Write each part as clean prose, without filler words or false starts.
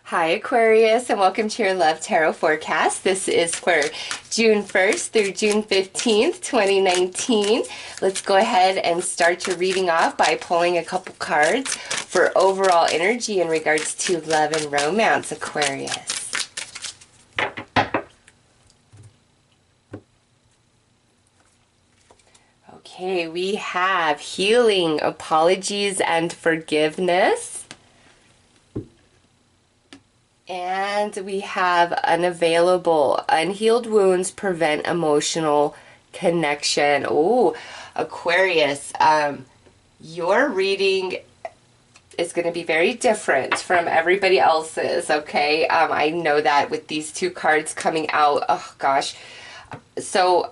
Hi Aquarius, and welcome to your Love Tarot forecast. This is for June 1st through June 15th, 2019. Let's go ahead and start your reading off by pulling a couple cards for overall energy in regards to love and romance, Aquarius. Okay, we have healing, apologies, and forgiveness. And we have unavailable, unhealed wounds prevent emotional connection. Oh, Aquarius, your reading is going to be very different from everybody else's, okay? I know that with these two cards coming out, oh gosh. So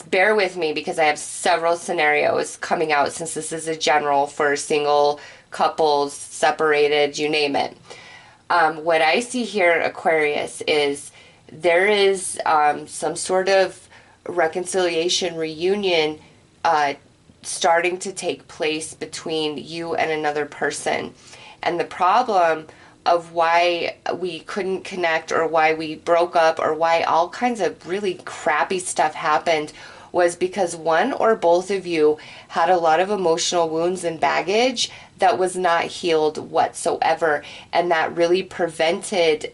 bear with me because I have several scenarios coming out since this is a general for single, couples, separated, you name it. What I see here, Aquarius, is there is some sort of reconciliation, reunion starting to take place between you and another person. And the problem of why we couldn't connect or why we broke up or why all kinds of really crappy stuff happened was because one or both of you had a lot of emotional wounds and baggage that was not healed whatsoever, and that really prevented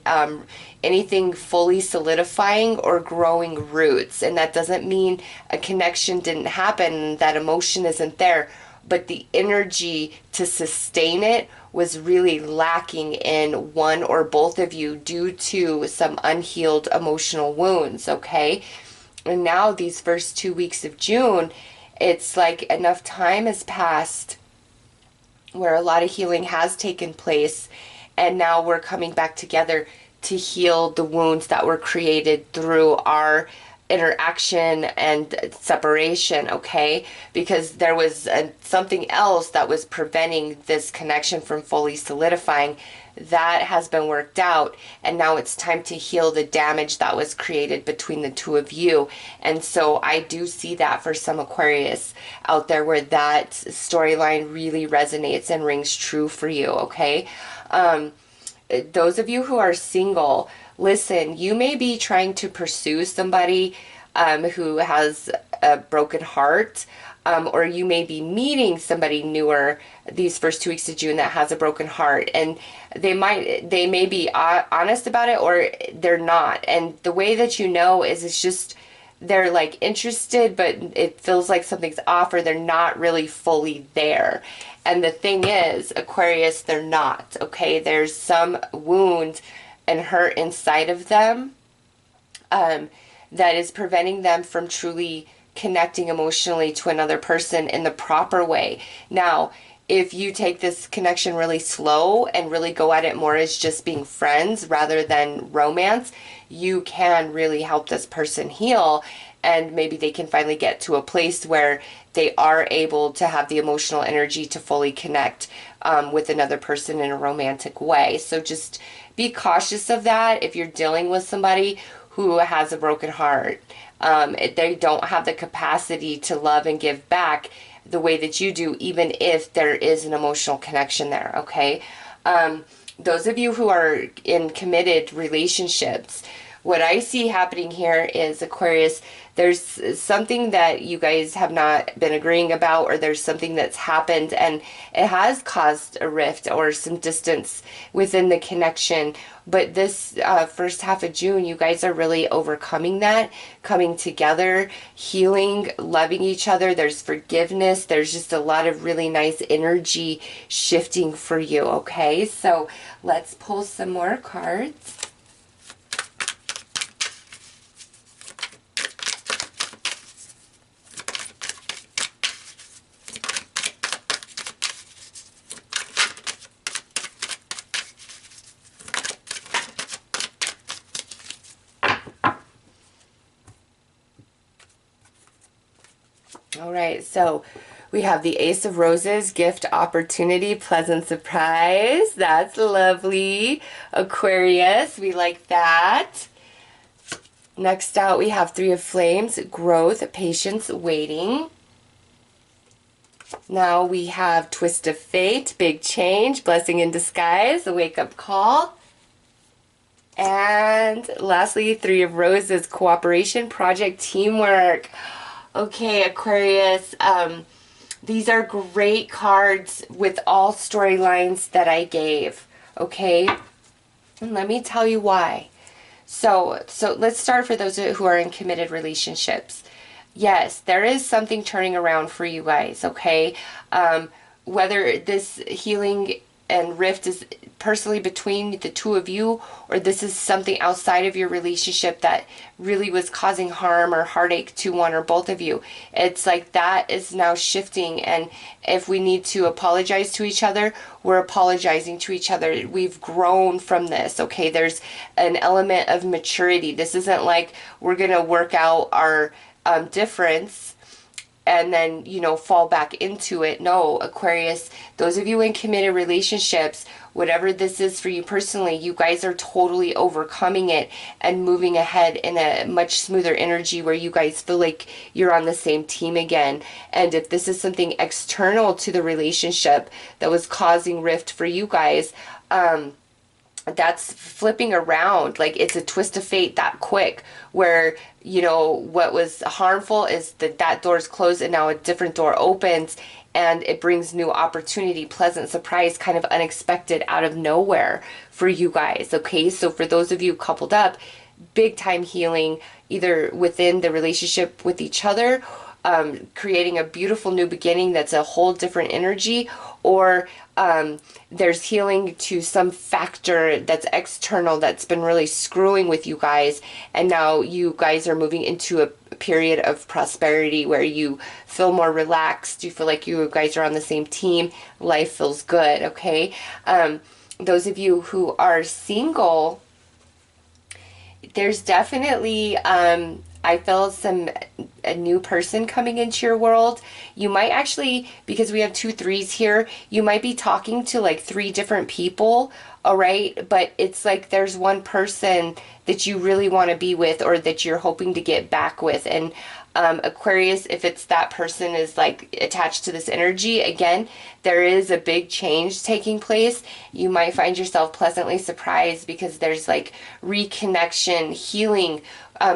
anything fully solidifying or growing roots. And that doesn't mean a connection didn't happen, that emotion isn't there, but the energy to sustain it was really lacking in one or both of you due to some unhealed emotional wounds, okay? And now these first 2 weeks of June, it's like enough time has passed where a lot of healing has taken place, and now we're coming back together to heal the wounds that were created through our interaction and separation, okay? Because there was something else that was preventing this connection from fully solidifying. That has been worked out, and now it's time to heal the damage that was created between the two of you. And so I do see that for some Aquarius out there where that storyline really resonates and rings true for you, okay? Those of you who are single, listen, you may be trying to pursue somebody who has a broken heart, or you may be meeting somebody newer these first 2 weeks of June that has a broken heart, and they may be honest about it or they're not. And the way that you know is it's just they're like interested, but it feels like something's off or they're not really fully there. And the thing is, Aquarius, they're not, okay? There's some wound and hurt inside of them that is preventing them from truly connecting emotionally to another person in the proper way. Now, if you take this connection really slow and really go at it more as just being friends rather than romance, you can really help this person heal, and maybe they can finally get to a place where they are able to have the emotional energy to fully connect with another person in a romantic way. So just be cautious of that if you're dealing with somebody who has a broken heart. They don't have the capacity to love and give back the way that you do, even if there is an emotional connection there, okay? Those of you who are in committed relationships, what I see happening here is, Aquarius, there's something that you guys have not been agreeing about, or there's something that's happened and it has caused a rift or some distance within the connection. But this first half of June, you guys are really overcoming that, coming together, healing, loving each other. There's forgiveness. There's just a lot of really nice energy shifting for you, okay? So let's pull some more cards. All right, so we have the Ace of Roses, gift, opportunity, pleasant surprise. That's lovely. Aquarius, we like that. Next out, we have Three of Flames, growth, patience, waiting. Now we have Twist of Fate, big change, blessing in disguise, a wake-up call. And lastly, Three of Roses, cooperation, project, teamwork. Okay, Aquarius, these are great cards with all storylines that I gave, okay? And let me tell you why. So let's start for those who are in committed relationships. Yes, there is something turning around for you guys, okay? Whether this healing and rift is personally between the two of you, or this is something outside of your relationship that really was causing harm or heartache to one or both of you. It's like that is now shifting, and if we need to apologize to each other, we're apologizing to each other. We've grown from this, okay? There's an element of maturity. This isn't like we're gonna work out our difference and then, you know, fall back into it. No, Aquarius, those of you in committed relationships, whatever this is for you personally, you guys are totally overcoming it and moving ahead in a much smoother energy where you guys feel like you're on the same team again. And if this is something external to the relationship that was causing rift for you guys, that's flipping around. Like, it's a twist of fate that quick, where, you know, what was harmful is that door's closed and now a different door opens, and it brings new opportunity, pleasant surprise, kind of unexpected out of nowhere for you guys. Okay, so for those of you coupled up, big time healing either within the relationship with each other, creating a beautiful new beginning that's a whole different energy, or there's healing to some factor that's external that's been really screwing with you guys, and now you guys are moving into a period of prosperity where you feel more relaxed, you feel like you guys are on the same team, life feels good, okay? Those of you who are single, there's definitely I feel a new person coming into your world. You might actually, because we have 2 3s here, you might be talking to like 3 different people, all right? But it's like there's one person that you really want to be with, or that you're hoping to get back with. And Aquarius, if it's that person is like attached to this energy, again, there is a big change taking place. You might find yourself pleasantly surprised because there's like reconnection, healing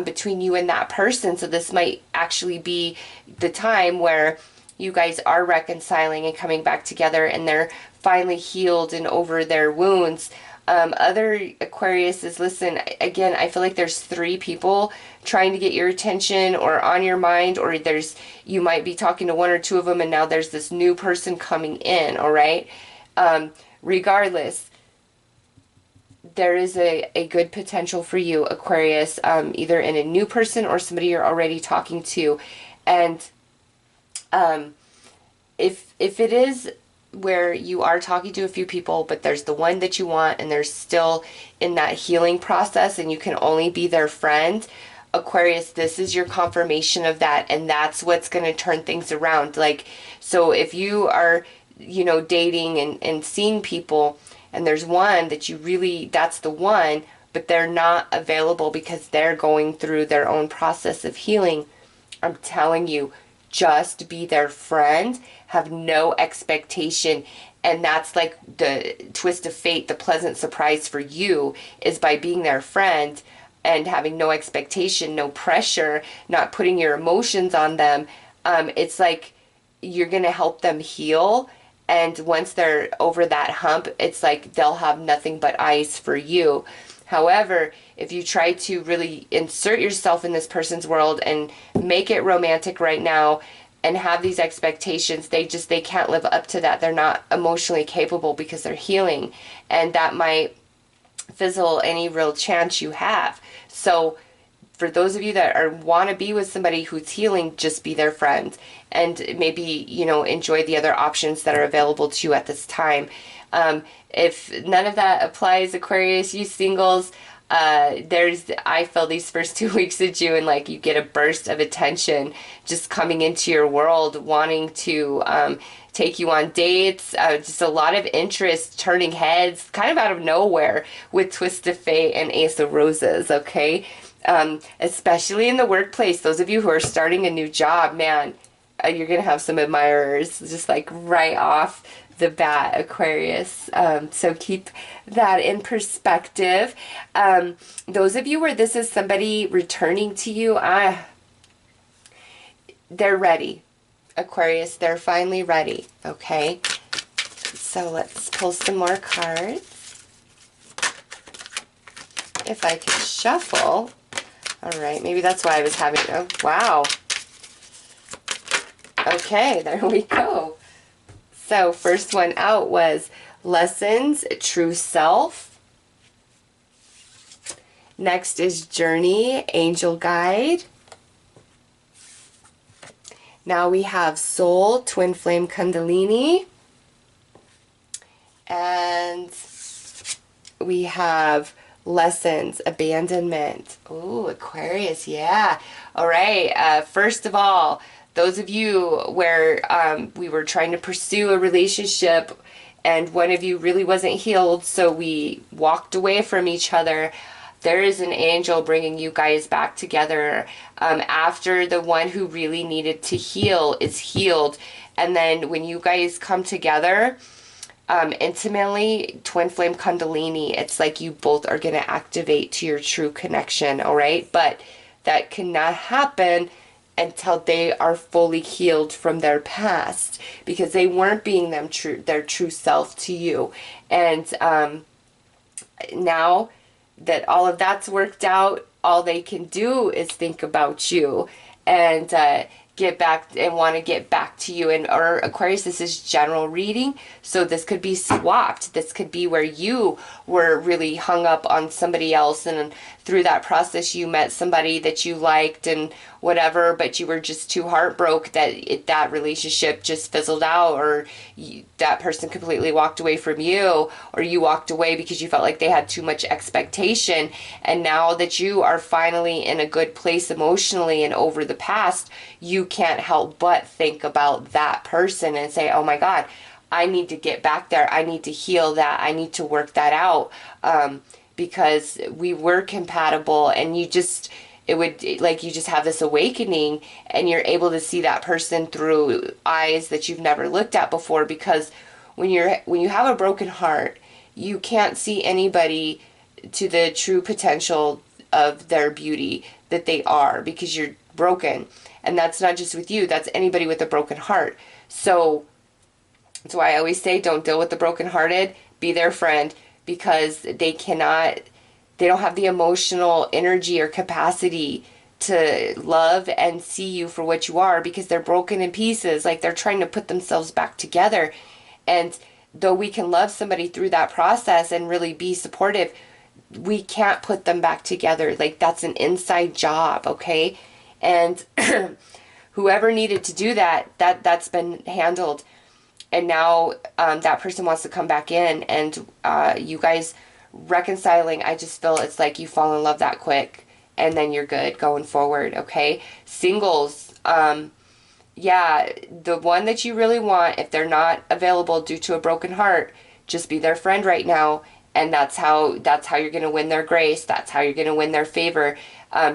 between you and that person. So this might actually be the time where you guys are reconciling and coming back together, and they're finally healed and over their wounds. Other Aquariuses, listen, again, I feel like there's 3 people trying to get your attention or on your mind, or you might be talking to 1 or 2 of them, and now there's this new person coming in, all right? Regardless, there is a good potential for you, Aquarius, either in a new person or somebody you're already talking to. And if it is where you are talking to a few people, but there's the one that you want, and they're still in that healing process, and you can only be their friend, Aquarius, this is your confirmation of that, and that's what's going to turn things around. Like, so if you are, you know, dating and seeing people, and there's one that you really, that's the one, but they're not available because they're going through their own process of healing, I'm telling you, just be their friend, have no expectation. And that's like the twist of fate, the pleasant surprise for you is by being their friend and having no expectation, no pressure, not putting your emotions on them. It's like you're going to help them heal. And once they're over that hump, it's like they'll have nothing but eyes for you. However, if you try to really insert yourself in this person's world and make it romantic right now and have these expectations, they can't live up to that. They're not emotionally capable because they're healing, and that might fizzle any real chance you have. So for those of you that want to be with somebody who's healing, just be their friend, and maybe, you know, enjoy the other options that are available to you at this time. If none of that applies, Aquarius, you singles, I feel these first 2 weeks of June, like you get a burst of attention just coming into your world, wanting to take you on dates, just a lot of interest, turning heads, kind of out of nowhere with Twist of Fate and Ace of Roses, okay? Especially in the workplace, those of you who are starting a new job, man, you're going to have some admirers just like right off the bat, Aquarius. So keep that in perspective. Those of you where this is somebody returning to you, they're ready. Aquarius, they're finally ready, okay? So let's pull some more cards. If I could shuffle. All right, maybe that's why I was having, oh, wow. Okay, there we go. So first one out was Lessons, True Self. Next is Journey, Angel Guide. Now we have Soul, Twin Flame Kundalini. And we have Lessons, Abandonment. Ooh, Aquarius, yeah. All right, first of all, those of you where we were trying to pursue a relationship and one of you really wasn't healed, so we walked away from each other, there is an angel bringing you guys back together after the one who really needed to heal is healed. And then when you guys come together intimately, Twin Flame Kundalini, it's like you both are going to activate to your true connection, all right? But that cannot happen until they are fully healed from their past, because they weren't being their true self to you. And now that all of that's worked out, all they can do is think about you and get back and want to get back to you. And or Aquarius, this is general reading, so this could be swapped. This could be where you were really hung up on somebody else, and through that process you met somebody that you liked and whatever, but you were just too heartbroken that that relationship just fizzled out, or that person completely walked away from you, or you walked away because you felt like they had too much expectation. And now that you are finally in a good place emotionally and over the past, you can't help but think about that person and say, oh my God, I need to get back there. I need to heal that. I need to work that out, because we were compatible. And you just, it would, like, you just have this awakening and you're able to see that person through eyes that you've never looked at before. Because when you have a broken heart, you can't see anybody to the true potential of their beauty that they are, because you're broken. And that's not just with you, that's anybody with a broken heart. So that's why I always say, don't deal with the brokenhearted, be their friend, because they don't have the emotional energy or capacity to love and see you for what you are, because they're broken in pieces. Like, they're trying to put themselves back together. And though we can love somebody through that process and really be supportive, we can't put them back together. Like, that's an inside job, okay? And whoever needed to do that's been handled. And now that person wants to come back in, and you guys reconciling, I just feel it's like you fall in love that quick and then you're good going forward, okay? Singles, yeah, the one that you really want, if they're not available due to a broken heart, just be their friend right now. And that's how you're going to win their grace. That's how you're going to win their favor,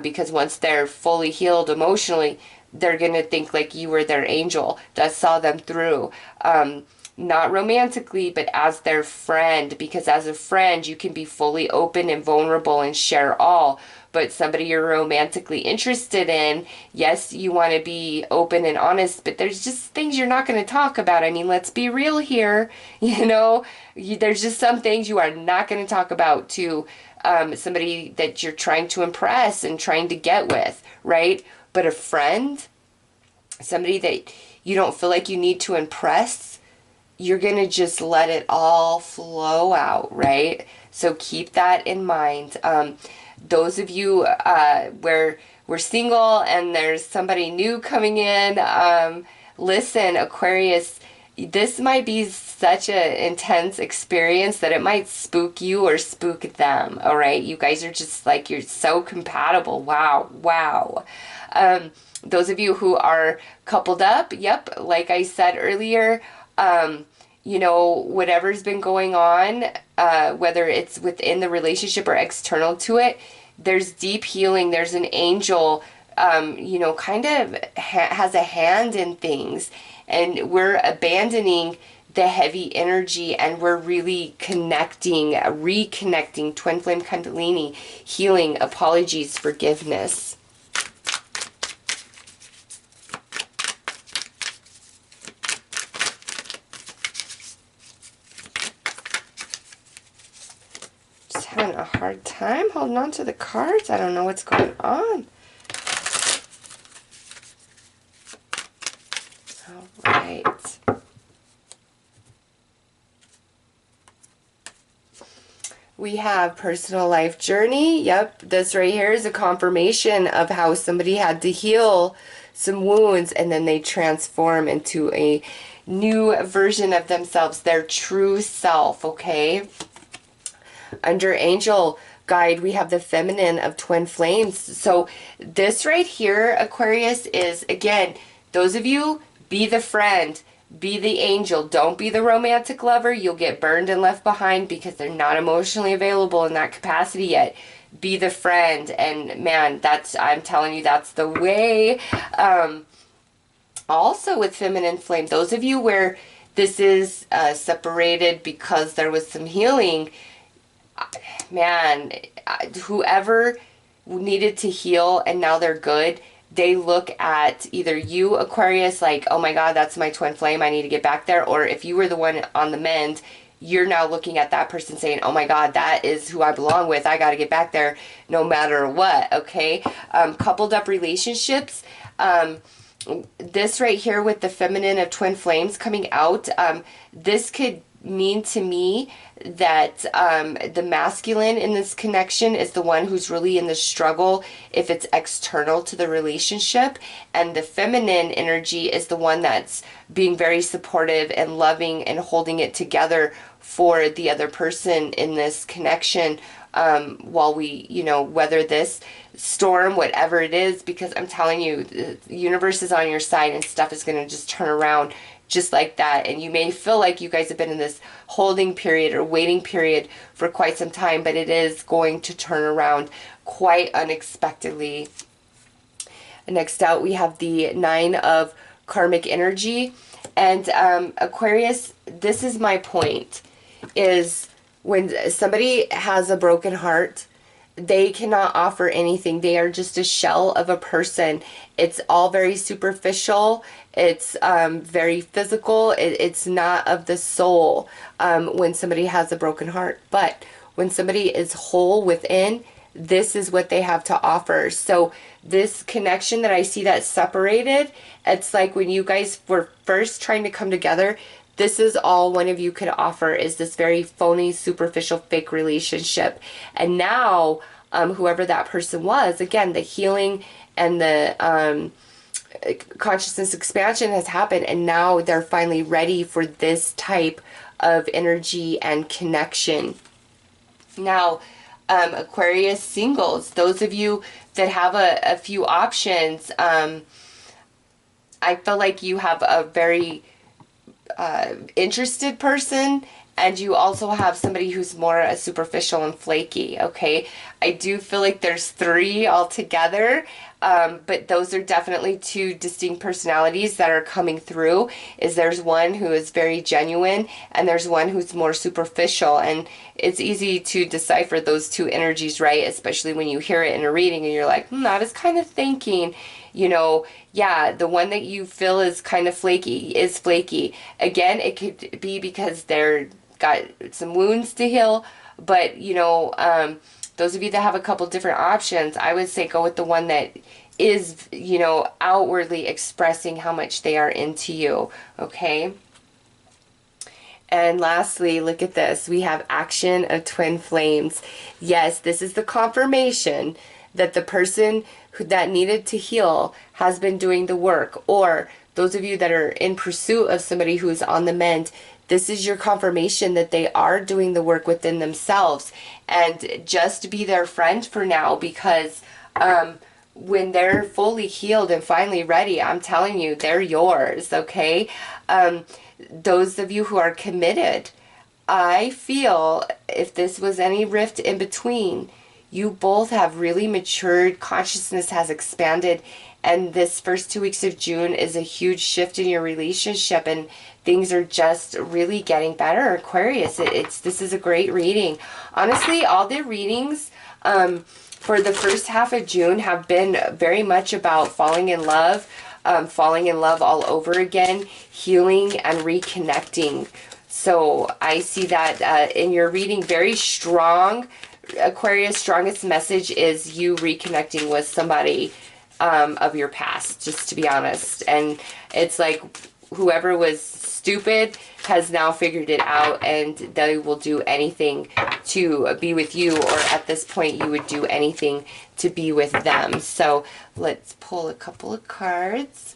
because once they're fully healed emotionally, they're going to think like you were their angel that saw them through. Not romantically, but as their friend, because as a friend, you can be fully open and vulnerable and share all. But somebody you're romantically interested in, yes, you want to be open and honest, but there's just things you're not going to talk about. I mean, let's be real here. You know, there's just some things you are not going to talk about to somebody that you're trying to impress and trying to get with, right? But a friend, somebody that you don't feel like you need to impress, you're going to just let it all flow out, right? So keep that in mind. Those of you where we're single and there's somebody new coming in, listen, Aquarius, this might be such an intense experience that it might spook you or spook them, all right? You guys are just like, you're so compatible. Wow, wow. Those of you who are coupled up, yep, like I said earlier, you know, whatever's been going on, whether it's within the relationship or external to it, there's deep healing. There's an angel, you know, kind of has a hand in things. And we're abandoning the heavy energy, and we're really connecting, reconnecting. Twin flame Kundalini, healing, apologies, forgiveness. Just having a hard time holding on to the cards. I don't know what's going on. All right. We have personal life journey. Yep, this right here is a confirmation of how somebody had to heal some wounds and then they transform into a new version of themselves, their true self, okay? Under angel guide, we have the feminine of twin flames. So this right here, Aquarius, is, again, those of you, be the friend. Be the angel. Don't be the romantic lover. You'll get burned and left behind because they're not emotionally available in that capacity yet. Be the friend. And man, I'm telling you, that's the way. Also with feminine flame, those of you where this is separated because there was some healing, man, whoever needed to heal and now they're good, they look at either you, Aquarius, like, oh my God, that's my twin flame, I need to get back there. Or if you were the one on the mend, you're now looking at that person saying, oh my God, that is who I belong with. I got to get back there no matter what, okay? Coupled up relationships. This right here with the feminine of twin flames coming out, this could mean to me that the masculine in this connection is the one who's really in the struggle if it's external to the relationship, and the feminine energy is the one that's being very supportive and loving and holding it together for the other person in this connection, while we, you know, weather this storm, whatever it is, because I'm telling you, the universe is on your side and stuff is going to just turn around just like that. And you may feel like you guys have been in this holding period or waiting period for quite some time, but it is going to turn around quite unexpectedly. Next out, we have the 9 of karmic energy. And Aquarius, this is my point, is when somebody has a broken heart, they cannot offer anything. They are just a shell of a person. It's all very superficial. It's very physical. It's not of the soul when somebody has a broken heart. But when somebody is whole within, this is what they have to offer. So this connection that I see that's separated, it's like when you guys were first trying to come together, this is all one of you could offer, is this very phony, superficial, fake relationship. And now, whoever that person was, again, the healing and the consciousness expansion has happened, and now they're finally ready for this type of energy and connection. Now, Aquarius singles, those of you that have a few options, I feel like you have a very interested person, and you also have somebody who's more superficial and flaky, okay? I do feel like there's 3 altogether, but those are definitely 2 distinct personalities that are coming through. There's one who is very genuine, and there's one who's more superficial, and it's easy to decipher those 2 energies, right? Especially when you hear it in a reading and you're like, I was kind of thinking, you know, yeah, the one that you feel is kind of flaky is flaky. Again, it could be because they're got some wounds to heal, but, you know, those of you that have a couple different options, I would say go with the one that is, you know, outwardly expressing how much they are into you, okay? And lastly, look at this. We have action of twin flames. Yes, this is the confirmation that the person that needed to heal has been doing the work. Or those of you that are in pursuit of somebody who's on the mend, this is your confirmation that they are doing the work within themselves. And just be their friend for now, because when they're fully healed and finally ready, I'm telling you, they're yours, okay? Those of you who are committed, I feel if this was any rift in between, you both have really matured, consciousness has expanded, and this first 2 weeks of June is a huge shift in your relationship, and things are just really getting better, Aquarius. This is a great reading. Honestly, all the readings for the first half of June have been very much about falling in love all over again, healing and reconnecting. So I see that in your reading, very strong. Aquarius, strongest message is you reconnecting with somebody of your past, just to be honest. And it's like whoever was stupid has now figured it out, and they will do anything to be with you, or at this point you would do anything to be with them. So let's pull a couple of cards.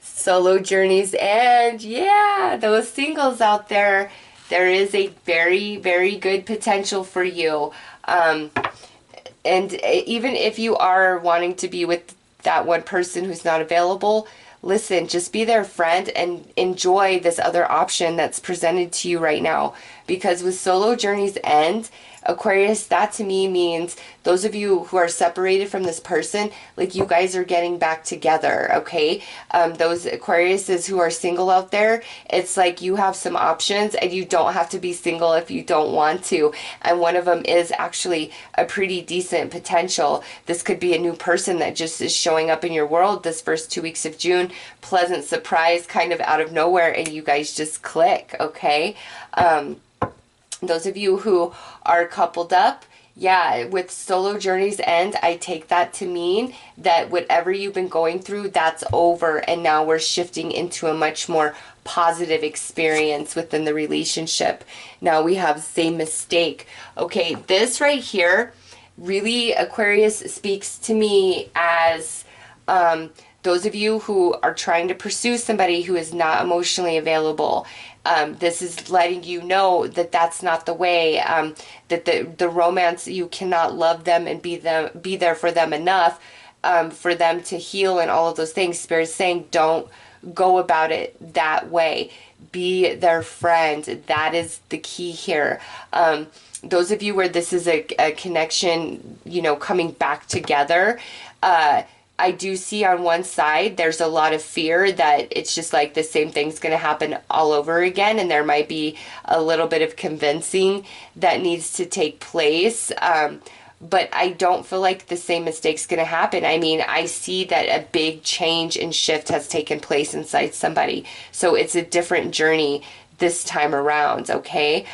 Solo journeys, and yeah, those singles out there, there is a very, very good potential for you. And even if you are wanting to be with that one person who's not available, listen, just be their friend and enjoy this other option that's presented to you right now. Because with solo journeys end, Aquarius, that to me means those of you who are separated from this person, like you guys are getting back together, okay? Those Aquariuses who are single out there, it's like you have some options and you don't have to be single if you don't want to. And one of them is actually a pretty decent potential. This could be a new person that just is showing up in your world this first 2 weeks of June. Pleasant surprise kind of out of nowhere, and you guys just click, okay? Those of you who are coupled up, yeah, with solo journeys end, I take that to mean that whatever you've been going through, that's over, and now we're shifting into a much more positive experience within the relationship. Now we have same mistake. Okay, this right here, really, Aquarius, speaks to me as those of you who are trying to pursue somebody who is not emotionally available. This is letting you know that that's not the way, that the romance, you cannot love them and be there for them enough for them to heal and all of those things. Spirit's saying don't go about it that way. Be their friend. That is the key here. Those of you where this is a connection, you know, coming back together, I do see on one side there's a lot of fear that it's just like the same thing's going to happen all over again, and there might be a little bit of convincing that needs to take place. But I don't feel like the same mistake's going to happen. I mean, I see that a big change and shift has taken place inside somebody. So it's a different journey this time around, okay?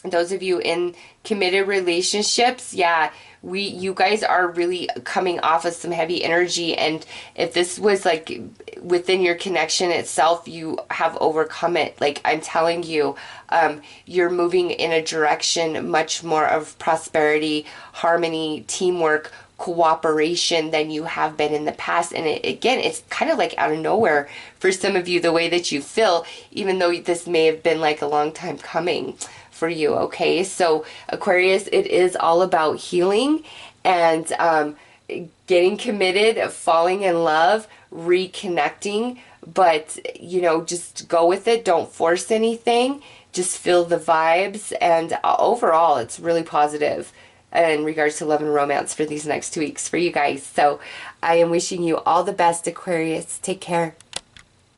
Those of you in committed relationships, yeah, you guys are really coming off of some heavy energy, and if this was like within your connection itself, you have overcome it. Like I'm telling you, you're moving in a direction much more of prosperity, harmony, teamwork, cooperation than you have been in the past. And again, it's kind of like out of nowhere for some of you, the way that you feel, even though this may have been like a long time coming for you, okay? So Aquarius, it is all about healing and getting committed, falling in love, reconnecting, but you know, just go with it. Don't force anything. Just feel the vibes, and overall it's really positive in regards to love and romance for these next 2 weeks for you guys. So I am wishing you all the best, Aquarius. Take care.